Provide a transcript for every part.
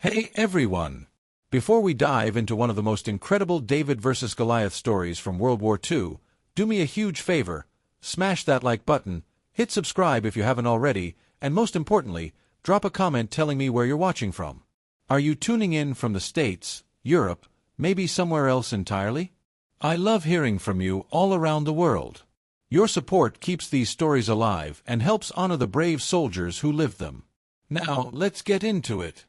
Hey everyone! Before we dive into one of the most incredible David versus Goliath stories from World War II, do me a huge favor, smash that like button, hit subscribe if you haven't already, and most importantly, drop a comment telling me where you're watching from. Are you tuning in from the States, Europe, maybe somewhere else entirely? I love hearing from you all around the world. Your support keeps these stories alive and helps honor the brave soldiers who lived them. Now, let's get into it.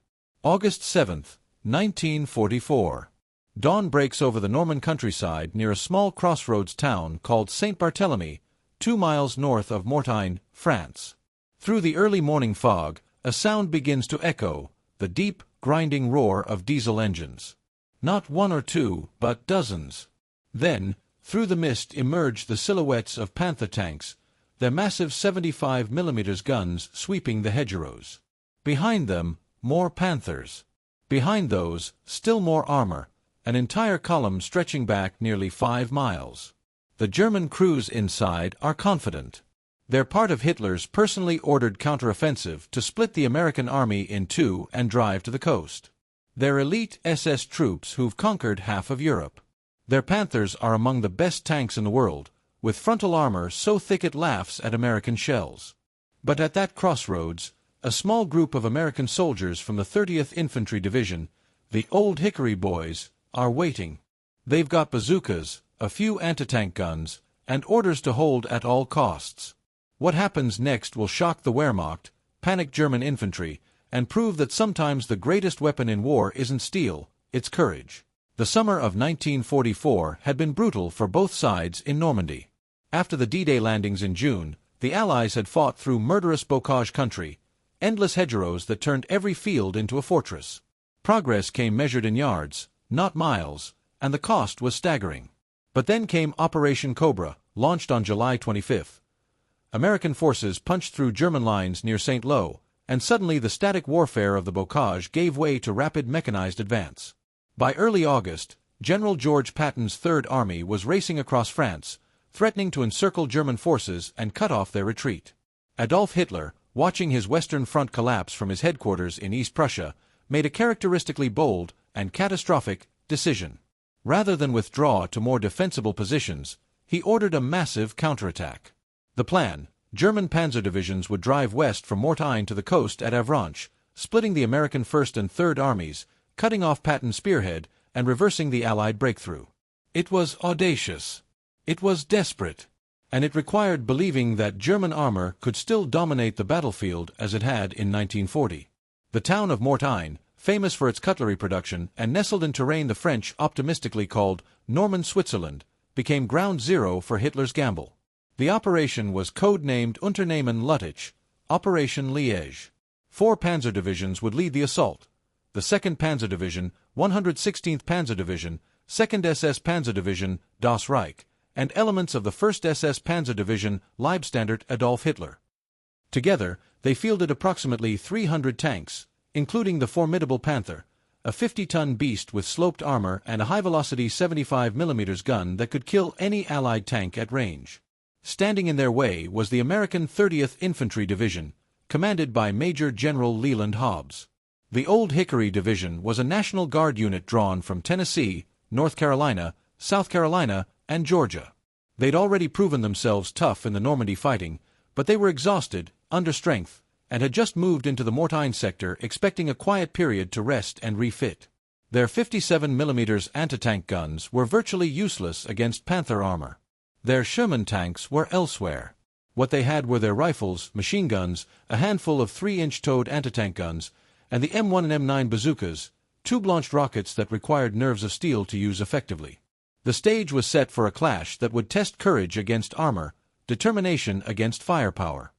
August 7th, 1944. Dawn breaks over the Norman countryside near a small crossroads town called St. Barthélemy, 2 miles north of Mortain, France. Through the early morning fog, a sound begins to echo, the deep, grinding roar of diesel engines. Not one or two, but dozens. Then, through the mist emerge the silhouettes of Panther tanks, their massive 75mm guns sweeping the hedgerows. Behind them, more Panthers. Behind those, still more armor, an entire column stretching back nearly 5 miles. The German crews inside are confident. They're part of Hitler's personally ordered counteroffensive to split the American army in two and drive to the coast. They're elite SS troops who've conquered half of Europe. Their Panthers are among the best tanks in the world, with frontal armor so thick it laughs at American shells. But at that crossroads, a small group of American soldiers from the 30th Infantry Division, the Old Hickory Boys, are waiting. They've got bazookas, a few antitank guns, and orders to hold at all costs. What happens next will shock the Wehrmacht, panic German infantry, and prove that sometimes the greatest weapon in war isn't steel, it's courage. The summer of 1944 had been brutal for both sides in Normandy. After the D-Day landings in June, the Allies had fought through murderous bocage country, endless hedgerows that turned every field into a fortress. Progress came measured in yards, not miles, and the cost was staggering. But then came Operation Cobra, launched on July 25th. American forces punched through German lines near St. Lo, and suddenly the static warfare of the bocage gave way to rapid mechanized advance. By early August, General George Patton's Third Army was racing across France, threatening to encircle German forces and cut off their retreat. Adolf Hitler, watching his Western Front collapse from his headquarters in East Prussia, made a characteristically bold and catastrophic decision. Rather than withdraw to more defensible positions, he ordered a massive counterattack. The plan: German Panzer divisions would drive west from Mortain to the coast at Avranches, splitting the American First and Third Armies, cutting off Patton's spearhead, and reversing the Allied breakthrough. It was audacious. It was desperate. And it required believing that German armor could still dominate the battlefield as it had in 1940. The town of Mortain, famous for its cutlery production and nestled in terrain the French optimistically called Norman Switzerland, became ground zero for Hitler's gamble. The operation was code-named Unternehmen Lüttich, Operation Liège. 4 Panzer divisions would lead the assault: the 2nd Panzer Division, 116th Panzer Division, 2nd SS Panzer Division, Das Reich, and elements of the 1st SS Panzer Division, Leibstandarte Adolf Hitler. Together, they fielded approximately 300 tanks, including the formidable Panther, a 50-ton beast with sloped armor and a high-velocity 75mm gun that could kill any Allied tank at range. Standing in their way was the American 30th Infantry Division, commanded by Major General Leland Hobbs. The Old Hickory Division was a National Guard unit drawn from Tennessee, North Carolina, South Carolina, and Georgia. They'd already proven themselves tough in the Normandy fighting, but they were exhausted, under strength, and had just moved into the Mortain sector expecting a quiet period to rest and refit. Their 57mm antitank guns were virtually useless against Panther armor. Their Sherman tanks were elsewhere. What they had were their rifles, machine guns, a handful of 3-inch towed antitank guns, and the M1 and M9 bazookas, tube-launched rockets that required nerves of steel to use effectively. The stage was set for a clash that would test courage against armor, determination against firepower.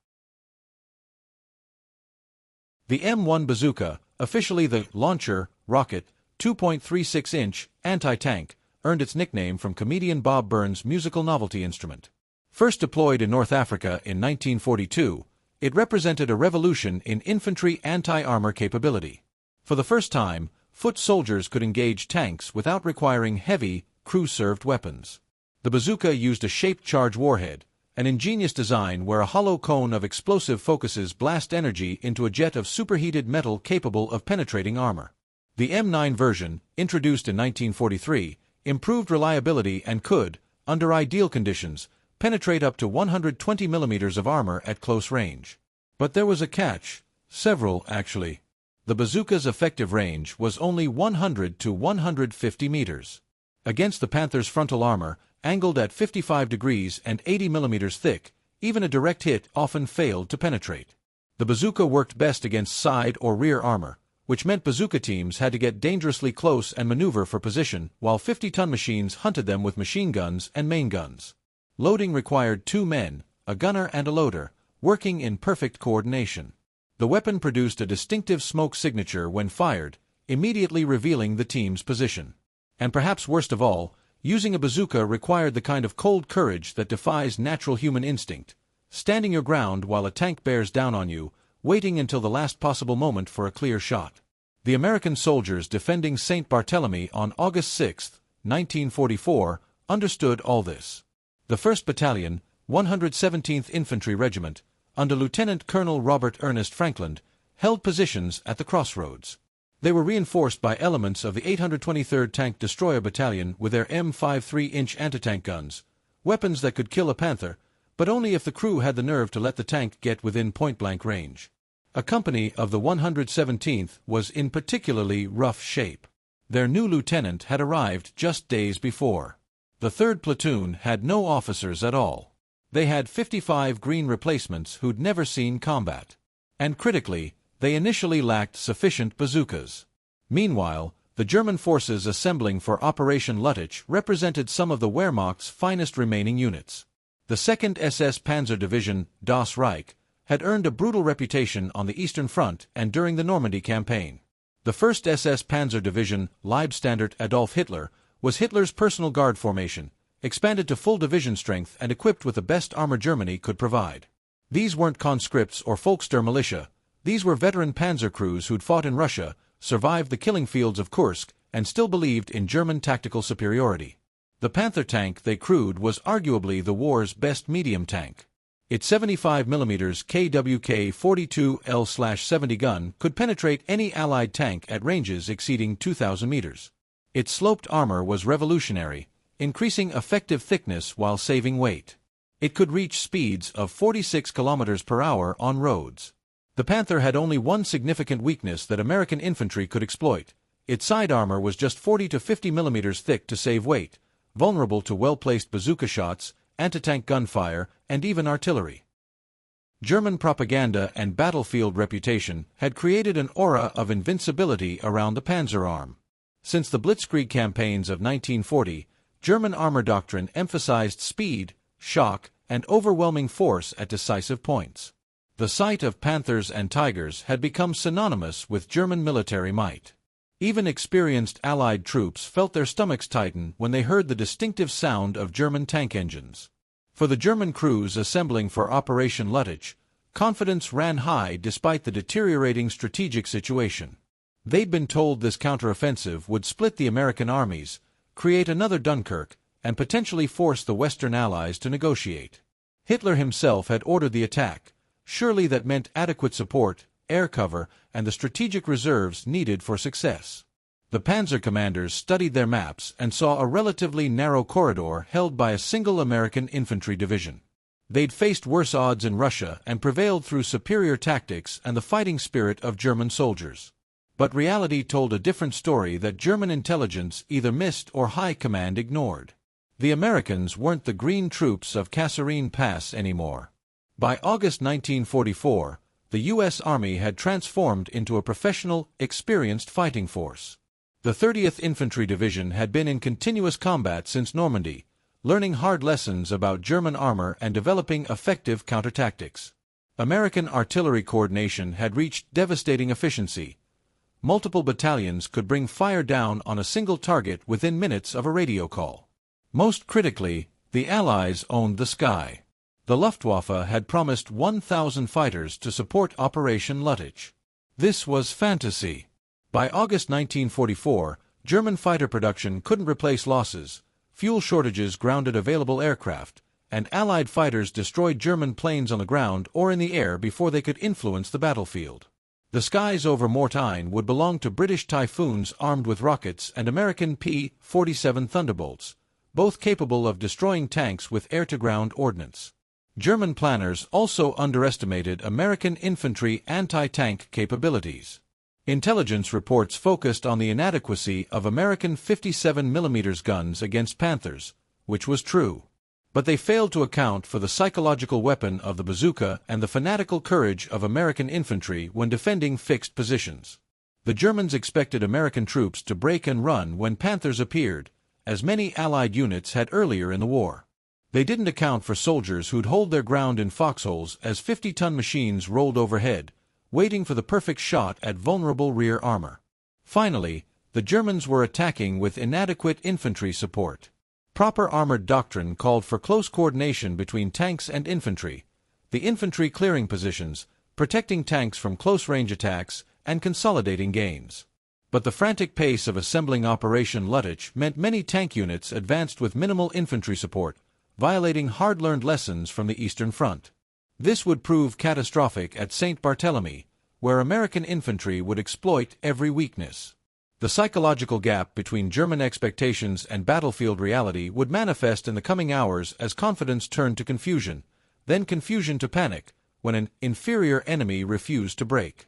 The M1 bazooka, officially the launcher rocket, 2.36-inch anti-tank, earned its nickname from comedian Bob Burns' musical novelty instrument. First deployed in North Africa in 1942, it represented a revolution in infantry anti-armor capability. For the first time, foot soldiers could engage tanks without requiring heavy, crew-served weapons. The bazooka used a shaped charge warhead, an ingenious design where a hollow cone of explosive focuses blast energy into a jet of superheated metal capable of penetrating armor. The M9 version, introduced in 1943, improved reliability and could, under ideal conditions, penetrate up to 120 millimeters of armor at close range. But there was a catch, several actually. The bazooka's effective range was only 100 to 150 meters. Against the Panther's frontal armor, angled at 55 degrees and 80 millimeters thick, even a direct hit often failed to penetrate. The bazooka worked best against side or rear armor, which meant bazooka teams had to get dangerously close and maneuver for position, while 50-ton machines hunted them with machine guns and main guns. Loading required 2 men, a gunner and a loader, working in perfect coordination. The weapon produced a distinctive smoke signature when fired, immediately revealing the team's position. And perhaps worst of all, using a bazooka required the kind of cold courage that defies natural human instinct, standing your ground while a tank bears down on you, waiting until the last possible moment for a clear shot. The American soldiers defending St. Barthélemy on August 6, 1944, understood all this. The 1st Battalion, 117th Infantry Regiment, under Lieutenant Colonel Robert Ernest Frankland, held positions at the crossroads. They were reinforced by elements of the 823rd Tank Destroyer Battalion with their M53-inch antitank guns, weapons that could kill a Panther, but only if the crew had the nerve to let the tank get within point-blank range. A company of the 117th was in particularly rough shape. Their new lieutenant had arrived just days before. The 3rd Platoon had no officers at all. They had 55 green replacements who'd never seen combat. And critically, they initially lacked sufficient bazookas. Meanwhile, the German forces assembling for Operation Lüttich represented some of the Wehrmacht's finest remaining units. The 2nd SS Panzer Division, Das Reich, had earned a brutal reputation on the Eastern Front and during the Normandy campaign. The 1st SS Panzer Division, Leibstandard Adolf Hitler, was Hitler's personal guard formation, expanded to full division strength and equipped with the best armor Germany could provide. These weren't conscripts or Volkssturm militia. These were veteran panzer crews who'd fought in Russia, survived the killing fields of Kursk, and still believed in German tactical superiority. The Panther tank they crewed was arguably the war's best medium tank. Its 75mm KWK 42L/70 gun could penetrate any Allied tank at ranges exceeding 2,000 meters. Its sloped armor was revolutionary, increasing effective thickness while saving weight. It could reach speeds of 46 kilometers per hour on roads. The Panther had only one significant weakness that American infantry could exploit. Its side armor was just 40 to 50 millimeters thick to save weight, vulnerable to well-placed bazooka shots, anti-tank gunfire, and even artillery. German propaganda and battlefield reputation had created an aura of invincibility around the Panzer arm. Since the Blitzkrieg campaigns of 1940, German armor doctrine emphasized speed, shock, and overwhelming force at decisive points. The sight of Panthers and Tigers had become synonymous with German military might. Even experienced Allied troops felt their stomachs tighten when they heard the distinctive sound of German tank engines. For the German crews assembling for Operation Lüttich, confidence ran high despite the deteriorating strategic situation. They'd been told this counteroffensive would split the American armies, create another Dunkirk, and potentially force the Western Allies to negotiate. Hitler himself had ordered the attack. Surely that meant adequate support, air cover, and the strategic reserves needed for success. The Panzer commanders studied their maps and saw a relatively narrow corridor held by a single American infantry division. They'd faced worse odds in Russia and prevailed through superior tactics and the fighting spirit of German soldiers. But reality told a different story that German intelligence either missed or high command ignored. The Americans weren't the green troops of Kasserine Pass anymore. By August 1944, the U.S. Army had transformed into a professional, experienced fighting force. The 30th Infantry Division had been in continuous combat since Normandy, learning hard lessons about German armor and developing effective counterattactics. American artillery coordination had reached devastating efficiency. Multiple battalions could bring fire down on a single target within minutes of a radio call. Most critically, the Allies owned the sky. The Luftwaffe had promised 1,000 fighters to support Operation Lüttich. This was fantasy. By August 1944, German fighter production couldn't replace losses, fuel shortages grounded available aircraft, and Allied fighters destroyed German planes on the ground or in the air before they could influence the battlefield. The skies over Mortain would belong to British Typhoons armed with rockets and American P-47 Thunderbolts, both capable of destroying tanks with air-to-ground ordnance. German planners also underestimated American infantry anti-tank capabilities. Intelligence reports focused on the inadequacy of American 57mm guns against Panthers, which was true. But they failed to account for the psychological weapon of the bazooka and the fanatical courage of American infantry when defending fixed positions. The Germans expected American troops to break and run when Panthers appeared, as many Allied units had earlier in the war. They didn't account for soldiers who'd hold their ground in foxholes as 50-ton machines rolled overhead, waiting for the perfect shot at vulnerable rear armor. Finally, the Germans were attacking with inadequate infantry support. Proper armored doctrine called for close coordination between tanks and infantry, the infantry clearing positions, protecting tanks from close-range attacks, and consolidating gains. But the frantic pace of assembling Operation Lüttich meant many tank units advanced with minimal infantry support, violating hard-learned lessons from the Eastern Front. This would prove catastrophic at St. Barthélemy, where American infantry would exploit every weakness. The psychological gap between German expectations and battlefield reality would manifest in the coming hours as confidence turned to confusion, then confusion to panic, when an inferior enemy refused to break.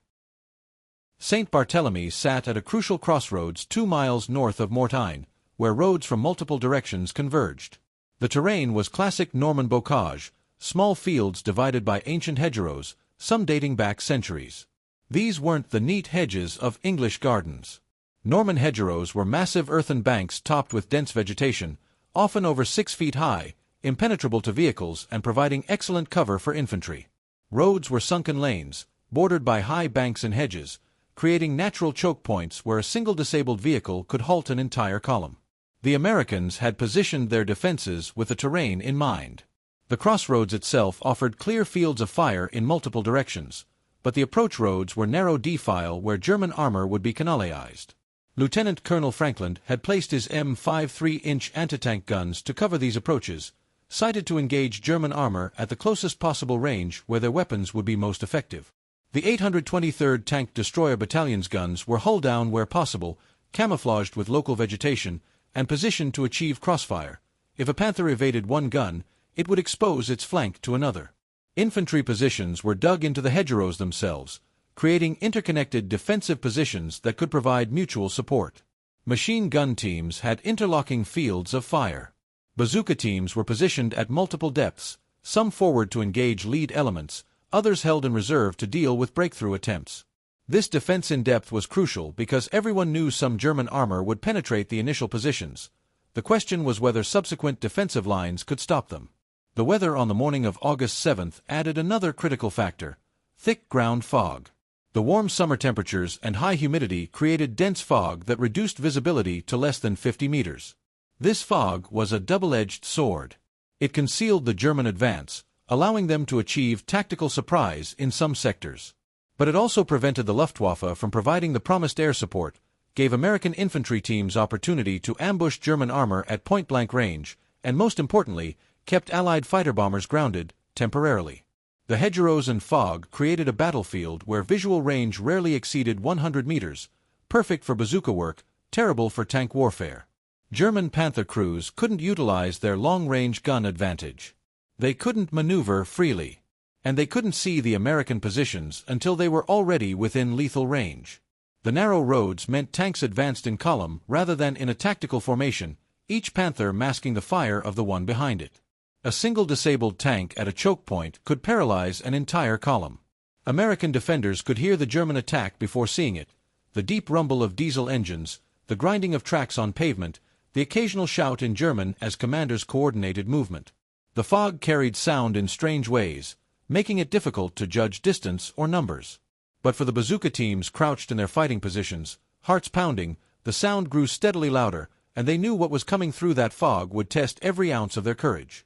St. Barthélemy sat at a crucial crossroads 2 miles north of Mortain, where roads from multiple directions converged. The terrain was classic Norman bocage, small fields divided by ancient hedgerows, some dating back centuries. These weren't the neat hedges of English gardens. Norman hedgerows were massive earthen banks topped with dense vegetation, often over 6 feet high, impenetrable to vehicles and providing excellent cover for infantry. Roads were sunken lanes, bordered by high banks and hedges, creating natural choke points where a single disabled vehicle could halt an entire column. The Americans had positioned their defenses with the terrain in mind. The crossroads itself offered clear fields of fire in multiple directions, but the approach roads were narrow defile where German armor would be canalized. Lieutenant Colonel Franklin had placed his M5 3-inch antitank guns to cover these approaches, sighted to engage German armor at the closest possible range where their weapons would be most effective. The 823rd Tank Destroyer Battalion's guns were hull down where possible, camouflaged with local vegetation, and positioned to achieve crossfire. If a Panther evaded one gun, it would expose its flank to another. Infantry positions were dug into the hedgerows themselves, creating interconnected defensive positions that could provide mutual support. Machine gun teams had interlocking fields of fire. Bazooka teams were positioned at multiple depths, some forward to engage lead elements, others held in reserve to deal with breakthrough attempts. This defense in depth was crucial because everyone knew some German armor would penetrate the initial positions. The question was whether subsequent defensive lines could stop them. The weather on the morning of August 7th added another critical factor: thick ground fog. The warm summer temperatures and high humidity created dense fog that reduced visibility to less than 50 meters. This fog was a double-edged sword. It concealed the German advance, allowing them to achieve tactical surprise in some sectors. But it also prevented the Luftwaffe from providing the promised air support, gave American infantry teams opportunity to ambush German armor at point-blank range, and most importantly, kept Allied fighter bombers grounded, temporarily. The hedgerows and fog created a battlefield where visual range rarely exceeded 100 meters, perfect for bazooka work, terrible for tank warfare. German Panther crews couldn't utilize their long-range gun advantage. They couldn't maneuver freely. And they couldn't see the American positions until they were already within lethal range. The narrow roads meant tanks advanced in column rather than in a tactical formation, each Panther masking the fire of the one behind it. A single disabled tank at a choke point could paralyze an entire column. American defenders could hear the German attack before seeing it: the deep rumble of diesel engines, the grinding of tracks on pavement, the occasional shout in German as commanders coordinated movement. The fog carried sound in strange ways, making it difficult to judge distance or numbers. But for the bazooka teams crouched in their fighting positions, hearts pounding, the sound grew steadily louder, and they knew what was coming through that fog would test every ounce of their courage.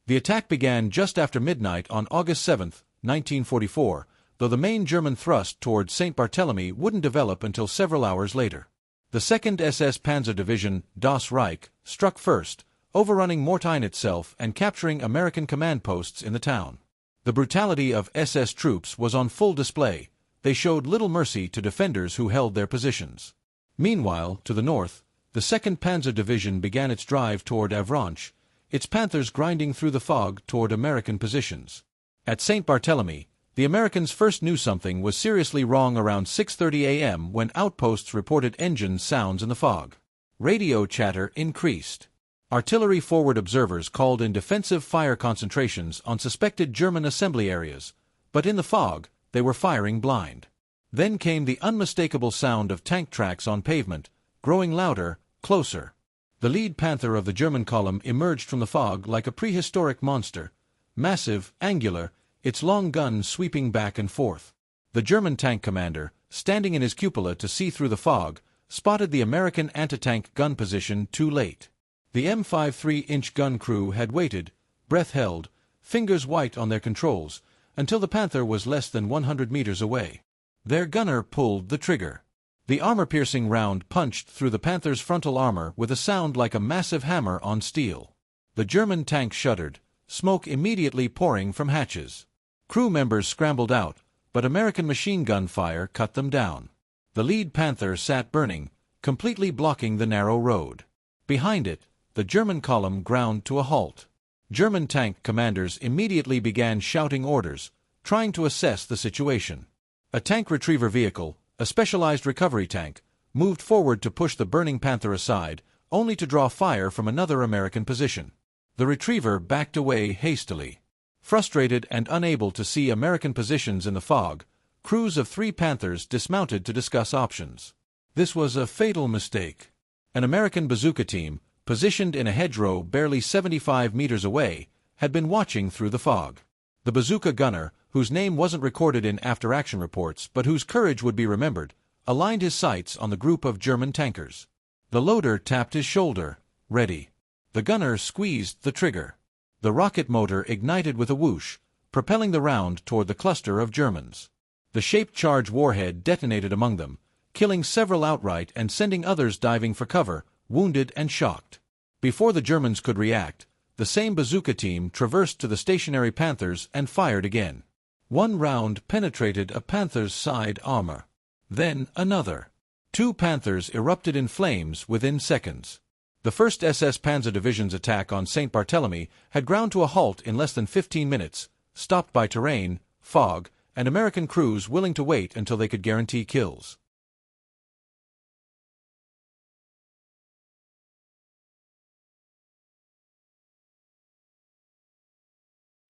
The attack began just after midnight on August 7, 1944, though the main German thrust towards St. Barthélemy wouldn't develop until several hours later. The 2nd SS Panzer Division, Das Reich, struck first, overrunning Mortain itself and capturing American command posts in the town. The brutality of SS troops was on full display, They showed little mercy to defenders who held their positions. Meanwhile, to the north, the 2nd Panzer Division began its drive toward Avranches, its Panthers grinding through the fog toward American positions. At St. Barthélemy, the Americans first knew something was seriously wrong around 6:30 a.m. when outposts reported engine sounds in the fog. Radio chatter increased. Artillery forward observers called in defensive fire concentrations on suspected German assembly areas, but in the fog, they were firing blind. Then came the unmistakable sound of tank tracks on pavement, growing louder, closer. The lead Panther of the German column emerged from the fog like a prehistoric monster, massive, angular, its long gun sweeping back and forth. The German tank commander, standing in his cupola to see through the fog, spotted the American anti-tank gun position too late. The M5 3-inch gun crew had waited, breath held, fingers white on their controls, until the Panther was less than 100 meters away. Their gunner pulled the trigger. The armor-piercing round punched through the Panther's frontal armor with a sound like a massive hammer on steel. The German tank shuddered, smoke immediately pouring from hatches. Crew members scrambled out, but American machine gun fire cut them down. The lead Panther sat burning, completely blocking the narrow road. Behind it, the German column ground to a halt. German tank commanders immediately began shouting orders, trying to assess the situation. A tank retriever vehicle, a specialized recovery tank, moved forward to push the burning Panther aside, only to draw fire from another American position. The retriever backed away hastily. Frustrated and unable to see American positions in the fog, crews of 3 Panthers dismounted to discuss options. This was a fatal mistake. An American bazooka team, positioned in a hedgerow barely 75 meters away, had been watching through the fog. The bazooka gunner, whose name wasn't recorded in after-action reports but whose courage would be remembered, aligned his sights on the group of German tankers. The loader tapped his shoulder, ready. The gunner squeezed the trigger. The rocket motor ignited with a whoosh, propelling the round toward the cluster of Germans. The shaped charge warhead detonated among them, killing several outright and sending others diving for cover, wounded and shocked. Before the Germans could react, the same bazooka team traversed to the stationary Panthers and fired again. One round penetrated a Panther's side armor. Then another. 2 Panthers erupted in flames within seconds. The 1st SS Panzer Division's attack on St. Barthélemy had ground to a halt in less than 15 minutes, stopped by terrain, fog, and American crews willing to wait until they could guarantee kills.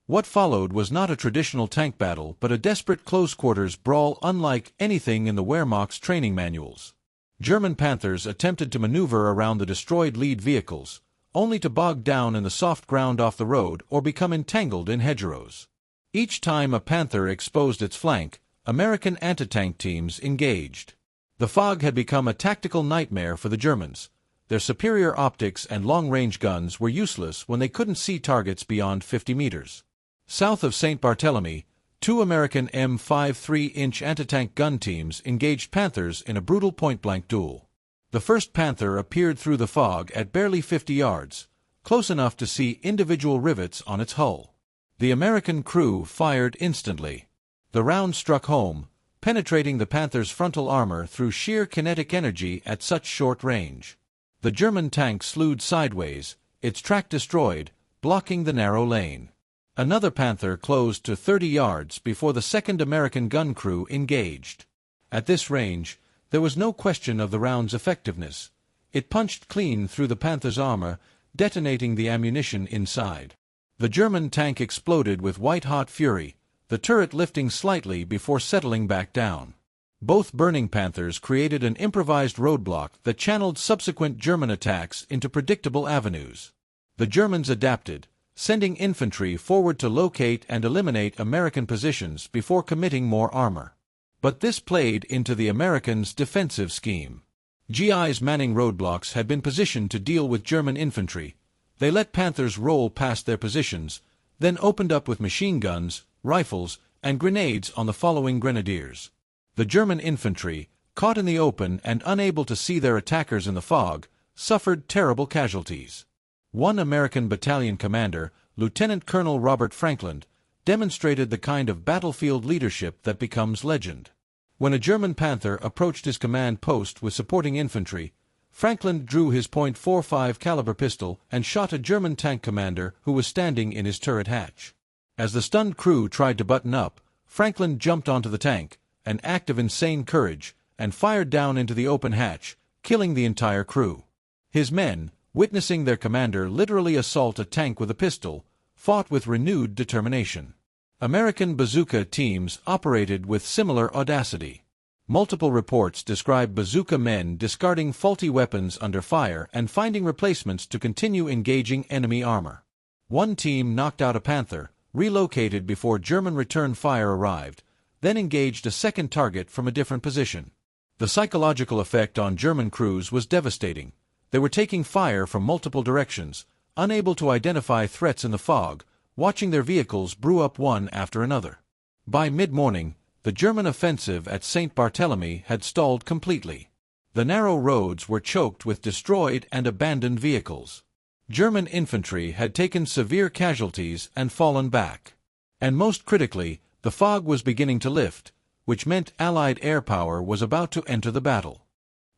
What followed was not a traditional tank battle but a desperate close-quarters brawl unlike anything in the Wehrmacht's training manuals. German Panthers attempted to maneuver around the destroyed lead vehicles, only to bog down in the soft ground off the road or become entangled in hedgerows. Each time a Panther exposed its flank, American anti-tank teams engaged. The fog had become a tactical nightmare for the Germans. Their superior optics and long-range guns were useless when they couldn't see targets beyond 50 meters. South of St. Barthélemy, 2 American M5 3-inch anti-tank gun teams engaged Panthers in a brutal point-blank duel. The first Panther appeared through the fog at barely 50 yards, close enough to see individual rivets on its hull. The American crew fired instantly. The round struck home, penetrating the Panther's frontal armor through sheer kinetic energy at such short range. The German tank slewed sideways, its track destroyed, blocking the narrow lane. Another Panther closed to 30 yards before the second American gun crew engaged. At this range, there was no question of the round's effectiveness. It punched clean through the Panther's armor, detonating the ammunition inside. The German tank exploded with white-hot fury, the turret lifting slightly before settling back down. Both burning Panthers created an improvised roadblock that channeled subsequent German attacks into predictable avenues. The Germans adapted, sending infantry forward to locate and eliminate American positions before committing more armor. But this played into the Americans' defensive scheme. GIs manning roadblocks had been positioned to deal with German infantry. They let Panthers roll past their positions, then opened up with machine guns, rifles, and grenades on the following grenadiers. The German infantry, caught in the open and unable to see their attackers in the fog, suffered terrible casualties. One American battalion commander, Lieutenant Colonel Robert Franklin, demonstrated the kind of battlefield leadership that becomes legend. When a German Panther approached his command post with supporting infantry, Franklin drew his .45 caliber pistol and shot a German tank commander who was standing in his turret hatch. As the stunned crew tried to button up, Franklin jumped onto the tank, an act of insane courage, and fired down into the open hatch, killing the entire crew. His men, witnessing their commander literally assault a tank with a pistol, fought with renewed determination. American bazooka teams operated with similar audacity. Multiple reports describe bazooka men discarding faulty weapons under fire and finding replacements to continue engaging enemy armor. One team knocked out a Panther, relocated before German return fire arrived, then engaged a second target from a different position. The psychological effect on German crews was devastating. They were taking fire from multiple directions, unable to identify threats in the fog, watching their vehicles brew up one after another. By mid-morning, the German offensive at St. Barthélemy had stalled completely. The narrow roads were choked with destroyed and abandoned vehicles. German infantry had taken severe casualties and fallen back. And most critically, the fog was beginning to lift, which meant Allied air power was about to enter the battle.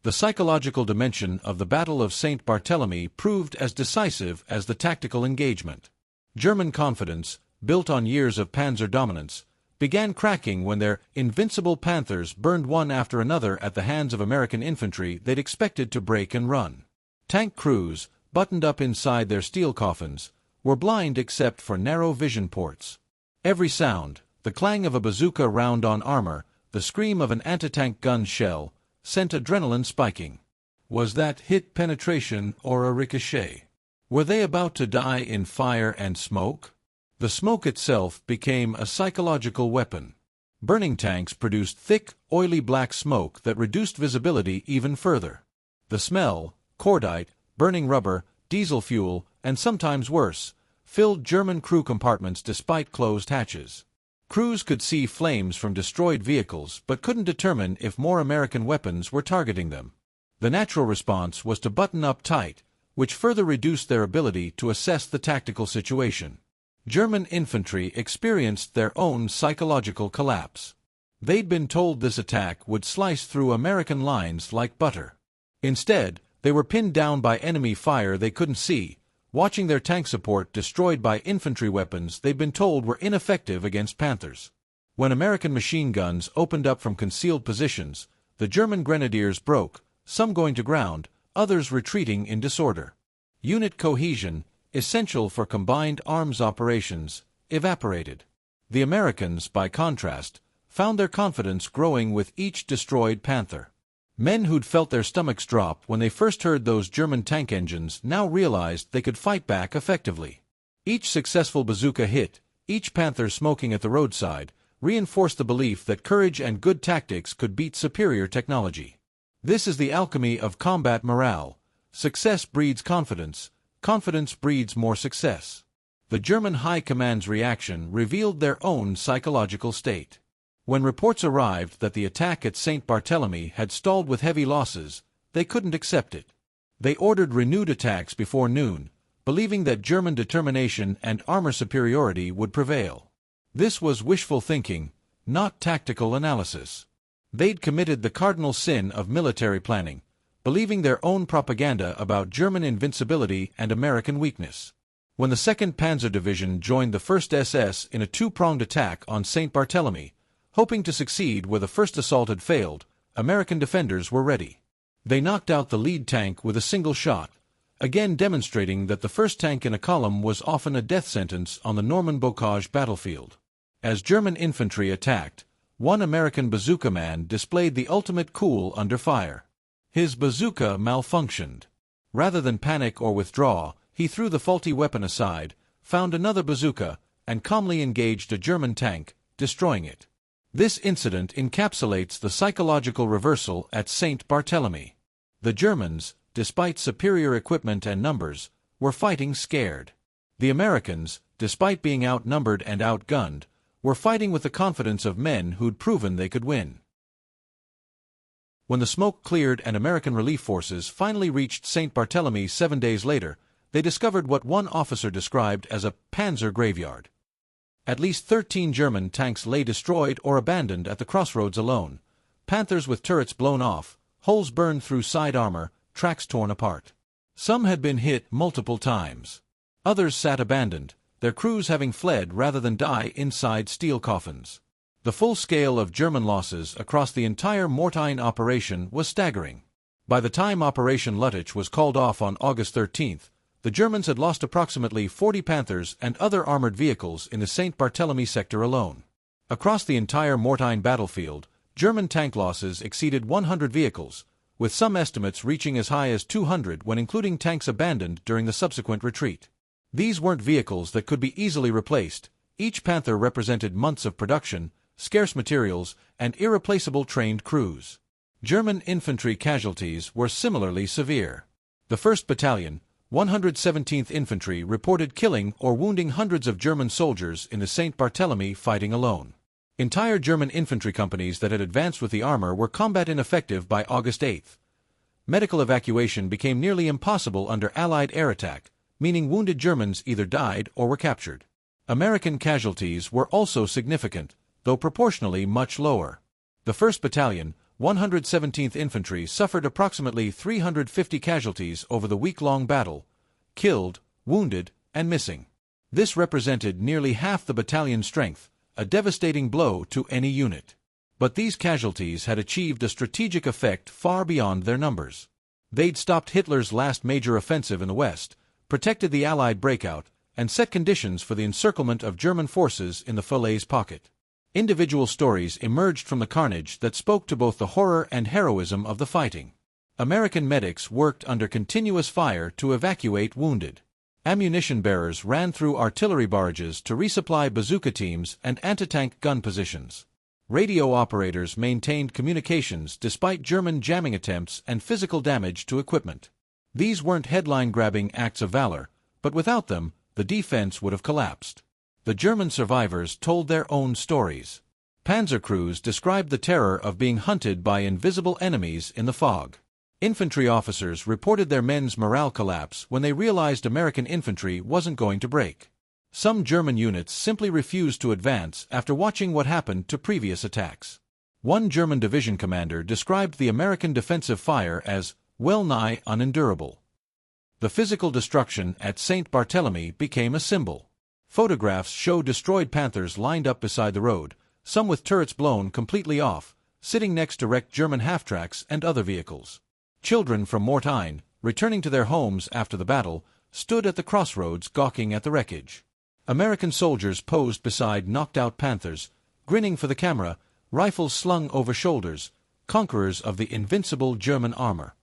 The psychological dimension of the Battle of St. Barthélemy proved as decisive as the tactical engagement. German confidence, built on years of panzer dominance, began cracking when their invincible Panthers burned one after another at the hands of American infantry they'd expected to break and run. Tank crews, buttoned up inside their steel coffins, were blind except for narrow vision ports. Every sound, the clang of a bazooka round on armor, the scream of an antitank gun shell, sent adrenaline spiking. Was that hit penetration or a ricochet? Were they about to die in fire and smoke? The smoke itself became a psychological weapon. Burning tanks produced thick, oily black smoke that reduced visibility even further. The smell, cordite, burning rubber, diesel fuel, and sometimes worse, filled German crew compartments despite closed hatches. Crews could see flames from destroyed vehicles but couldn't determine if more American weapons were targeting them. The natural response was to button up tight, which further reduced their ability to assess the tactical situation. German infantry experienced their own psychological collapse. They'd been told this attack would slice through American lines like butter. Instead, they were pinned down by enemy fire they couldn't see, watching their tank support destroyed by infantry weapons they'd been told were ineffective against Panthers. When American machine guns opened up from concealed positions, the German grenadiers broke, some going to ground, others retreating in disorder. Unit cohesion, essential for combined arms operations, evaporated. The Americans, by contrast, found their confidence growing with each destroyed Panther. Men who'd felt their stomachs drop when they first heard those German tank engines now realized they could fight back effectively. Each successful bazooka hit, each Panther smoking at the roadside, reinforced the belief that courage and good tactics could beat superior technology. This is the alchemy of combat morale. Success breeds confidence, confidence breeds more success. The German High Command's reaction revealed their own psychological state. When reports arrived that the attack at St. Barthélemy had stalled with heavy losses, they couldn't accept it. They ordered renewed attacks before noon, believing that German determination and armor superiority would prevail. This was wishful thinking, not tactical analysis. They'd committed the cardinal sin of military planning, believing their own propaganda about German invincibility and American weakness. When the 2nd Panzer Division joined the 1st SS in a two-pronged attack on St. Barthélemy, hoping to succeed where the first assault had failed, American defenders were ready. They knocked out the lead tank with a single shot, again demonstrating that the first tank in a column was often a death sentence on the Normandy bocage battlefield. As German infantry attacked, one American bazooka man displayed the ultimate cool under fire. His bazooka malfunctioned. Rather than panic or withdraw, he threw the faulty weapon aside, found another bazooka, and calmly engaged a German tank, destroying it. This incident encapsulates the psychological reversal at St. Barthélemy. The Germans, despite superior equipment and numbers, were fighting scared. The Americans, despite being outnumbered and outgunned, were fighting with the confidence of men who'd proven they could win. When the smoke cleared and American relief forces finally reached St. Barthélemy 7 days later, they discovered what one officer described as a panzer graveyard. At least 13 German tanks lay destroyed or abandoned at the crossroads alone, Panthers with turrets blown off, holes burned through side armor, tracks torn apart. Some had been hit multiple times. Others sat abandoned, their crews having fled rather than die inside steel coffins. The full scale of German losses across the entire Mortain operation was staggering. By the time Operation Lüttich was called off on August 13th, the Germans had lost approximately 40 Panthers and other armored vehicles in the St. Barthélemy sector alone. Across the entire Mortain battlefield, German tank losses exceeded 100 vehicles, with some estimates reaching as high as 200 when including tanks abandoned during the subsequent retreat. These weren't vehicles that could be easily replaced. Each Panther represented months of production, scarce materials, and irreplaceable trained crews. German infantry casualties were similarly severe. The 1st Battalion, 117th Infantry, reported killing or wounding hundreds of German soldiers in the St. Barthélemy fighting alone. Entire German infantry companies that had advanced with the armor were combat ineffective by August 8th. Medical evacuation became nearly impossible under Allied air attack, meaning wounded Germans either died or were captured. American casualties were also significant, though proportionally much lower. The 1st Battalion, 117th Infantry, suffered approximately 350 casualties over the week-long battle, killed, wounded, and missing. This represented nearly half the battalion's strength, a devastating blow to any unit. But these casualties had achieved a strategic effect far beyond their numbers. They'd stopped Hitler's last major offensive in the West, protected the Allied breakout, and set conditions for the encirclement of German forces in the Falaise pocket. Individual stories emerged from the carnage that spoke to both the horror and heroism of the fighting. American medics worked under continuous fire to evacuate wounded. Ammunition bearers ran through artillery barrages to resupply bazooka teams and antitank gun positions. Radio operators maintained communications despite German jamming attempts and physical damage to equipment. These weren't headline-grabbing acts of valor, but without them, the defense would have collapsed. The German survivors told their own stories. Panzer crews described the terror of being hunted by invisible enemies in the fog. Infantry officers reported their men's morale collapse when they realized American infantry wasn't going to break. Some German units simply refused to advance after watching what happened to previous attacks. One German division commander described the American defensive fire as well-nigh unendurable. The physical destruction at St. Barthélemy became a symbol. Photographs show destroyed Panthers lined up beside the road, some with turrets blown completely off, sitting next to wrecked German half-tracks and other vehicles. Children from Mortain, returning to their homes after the battle, stood at the crossroads gawking at the wreckage. American soldiers posed beside knocked-out Panthers, grinning for the camera, rifles slung over shoulders, conquerors of the invincible German armor.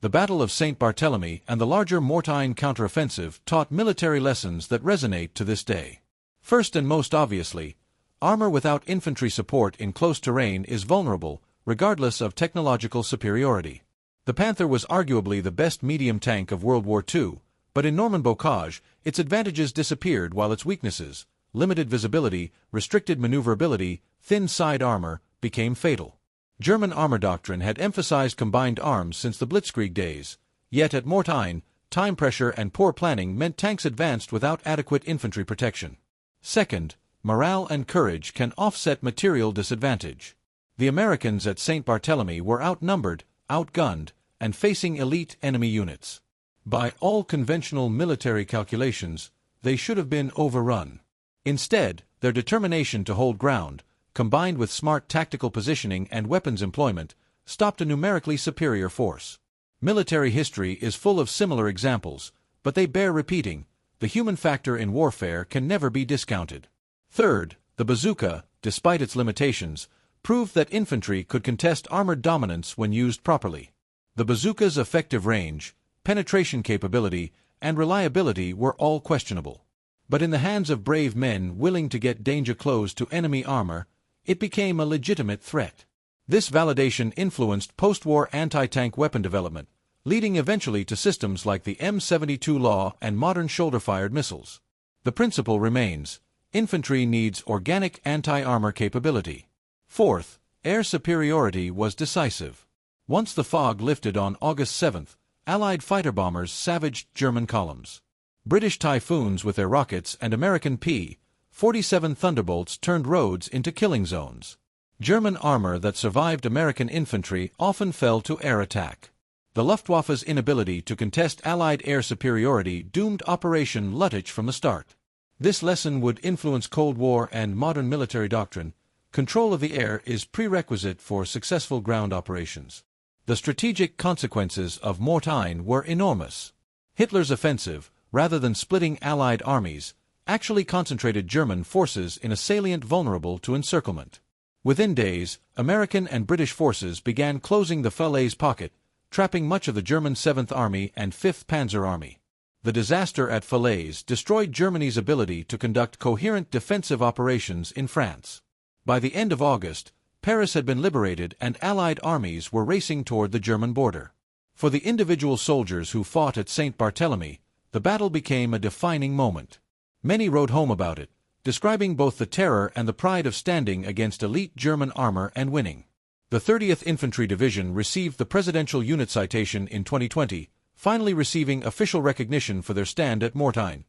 The Battle of St. Barthélemy and the larger Mortain counteroffensive taught military lessons that resonate to this day. First and most obviously, armor without infantry support in close terrain is vulnerable, regardless of technological superiority. The Panther was arguably the best medium tank of World War II, but in Norman bocage, its advantages disappeared while its weaknesses, limited visibility, restricted maneuverability, thin side armor, became fatal. German armor doctrine had emphasized combined arms since the Blitzkrieg days, yet at Mortain, time pressure and poor planning meant tanks advanced without adequate infantry protection. Second, morale and courage can offset material disadvantage. The Americans at St. Barthélemy were outnumbered, outgunned, and facing elite enemy units. By all conventional military calculations, they should have been overrun. Instead, their determination to hold ground, combined with smart tactical positioning and weapons employment, stopped a numerically superior force. Military history is full of similar examples, but they bear repeating. The human factor in warfare can never be discounted. Third, the bazooka, despite its limitations, proved that infantry could contest armored dominance when used properly. The bazooka's effective range, penetration capability, and reliability were all questionable. But in the hands of brave men willing to get danger close to enemy armor, it became a legitimate threat. This validation influenced post-war anti-tank weapon development, leading eventually to systems like the M72 Law and modern shoulder-fired missiles. The principle remains: infantry needs organic anti-armor capability. Fourth, air superiority was decisive. Once the fog lifted on August 7th, Allied fighter bombers savaged German columns. British Typhoons with their rockets and American P-47 Thunderbolts turned roads into killing zones. German armor that survived American infantry often fell to air attack. The Luftwaffe's inability to contest Allied air superiority doomed Operation Lüttich from the start. This lesson would influence Cold War and modern military doctrine. Control of the air is prerequisite for successful ground operations. The strategic consequences of Mortain were enormous. Hitler's offensive, rather than splitting Allied armies, actually concentrated German forces in a salient vulnerable to encirclement. Within days, American and British forces began closing the Falaise pocket, trapping much of the German 7th Army and 5th Panzer Army. The disaster at Falaise destroyed Germany's ability to conduct coherent defensive operations in France. By the end of August, Paris had been liberated and Allied armies were racing toward the German border. For the individual soldiers who fought at St. Barthélemy, the battle became a defining moment. Many wrote home about it, describing both the terror and the pride of standing against elite German armor and winning. The 30th Infantry Division received the Presidential Unit Citation in 2020, finally receiving official recognition for their stand at Mortain.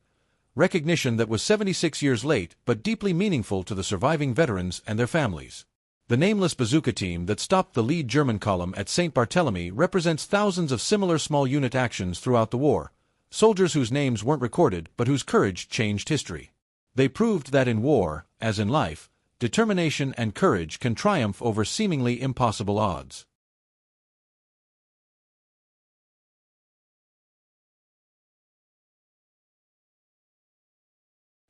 Recognition that was 76 years late but deeply meaningful to the surviving veterans and their families. The nameless Bazooka team that stopped the lead German column at St. Barthélemy represents thousands of similar small unit actions throughout the war, soldiers whose names weren't recorded but whose courage changed history. They proved that in war, as in life, determination and courage can triumph over seemingly impossible odds.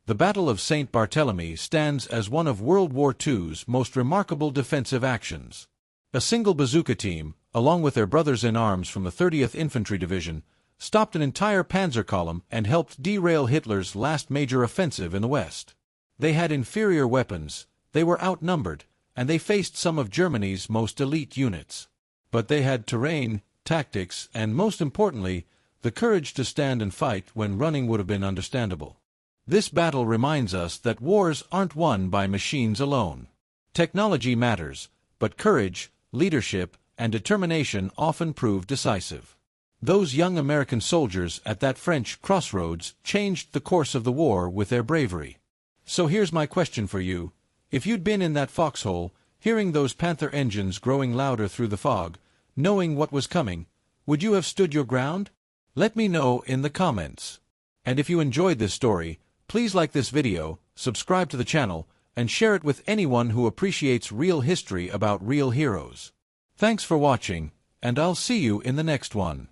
The Battle of St. Barthélemy stands as one of World War II's most remarkable defensive actions. A single bazooka team, along with their brothers-in-arms from the 30th Infantry Division, stopped an entire panzer column and helped derail Hitler's last major offensive in the West. They had inferior weapons, they were outnumbered, and they faced some of Germany's most elite units. But they had terrain, tactics, and most importantly, the courage to stand and fight when running would have been understandable. This battle reminds us that wars aren't won by machines alone. Technology matters, but courage, leadership, and determination often prove decisive. Those young American soldiers at that French crossroads changed the course of the war with their bravery. So here's my question for you. If you'd been in that foxhole, hearing those Panther engines growing louder through the fog, knowing what was coming, would you have stood your ground? Let me know in the comments. And if you enjoyed this story, please like this video, subscribe to the channel, and share it with anyone who appreciates real history about real heroes. Thanks for watching, and I'll see you in the next one.